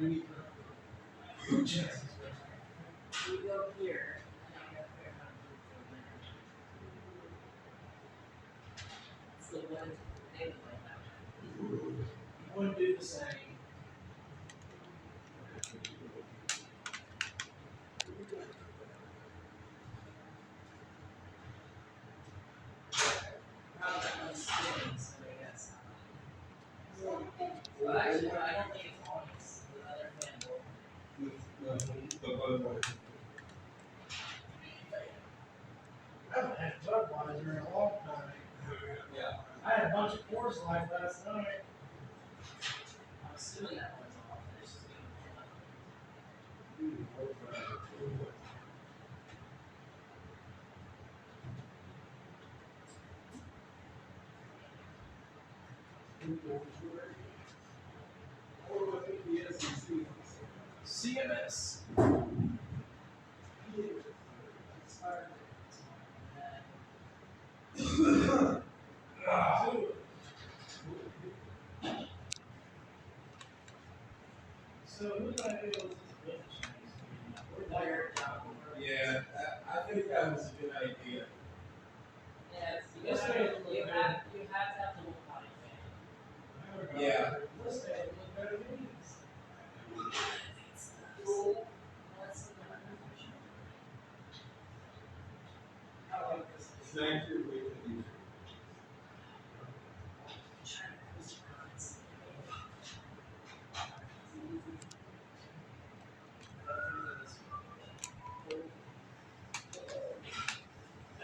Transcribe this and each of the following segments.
We go here, and I got fair amount of food from there. So what if they would like that? You wouldn't do the same. Probably that one's skinny, so I guess. But actually, no, I don't think it's honest. The other fan will. I haven't had Budweiser in a long time. Yeah. I had a bunch of Coors Light last night. I'm assuming that one's off. It's just being CMS. So who's gonna do this business? Yeah, I think that was a good idea. yeah, you have to have the little body fan. Yeah. This day it looked better than these. I like this. Thank you. We can use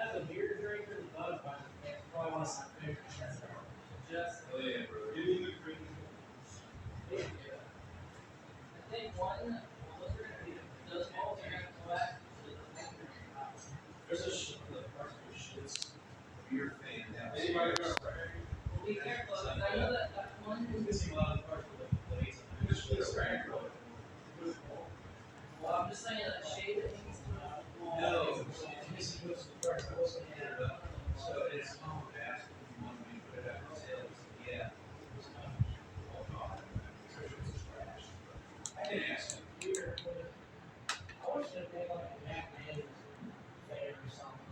As a beer drinker, the Budweiser fan is probably one of my favorites. Just, it. Oh yeah, bro. Give me the green. I think one, those are gonna be, those balls are gonna go back to the house. There's a Schlitz beer fan down. Well, be careful, because I know that one is. Missing a lot of parts of the blades. Well, I'm just saying that shade that needs to. No, it's missing most of the parts. I wasn't here, so it's on fast. If you want me to put it out for sales, yeah. I can ask him. I wish they'd make like a Jack Daniels fan or something.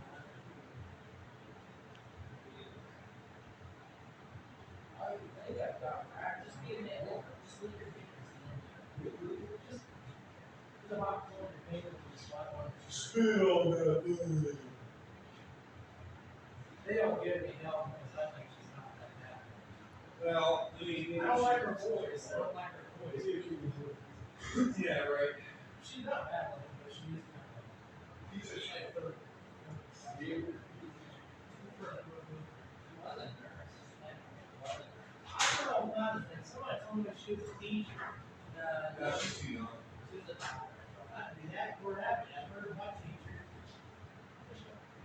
I think I've got practice. Just be a man, just leave your fingers in. Just the hot corner paper and slap on. Spill on that food. They don't give me help because I think she's not that bad. Well, I mean, I don't like her voice. I don't like her voice. yeah, right. She's not bad looking, but she is kind of. He's a shit. Wasn't nurse. I don't know about it. Somebody told me she was a teacher. No, she's too young. She was a doctor. I mean, that word happened. I've heard of my teacher.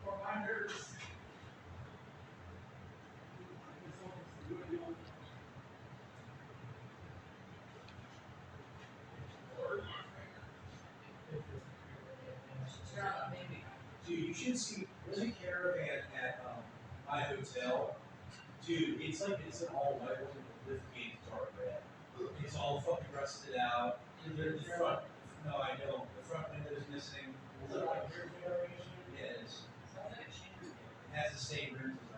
Or my nurse. Turn on maybe. Dude, you should see. There's a caravan at my hotel. Dude, it's like it's an all white one with the lift gates dark red. It's all fucking rusted out. And the front. No, I know. The front window's missing. Is it like your generation? Yes. Sounds like a chamber. It has the same rooms as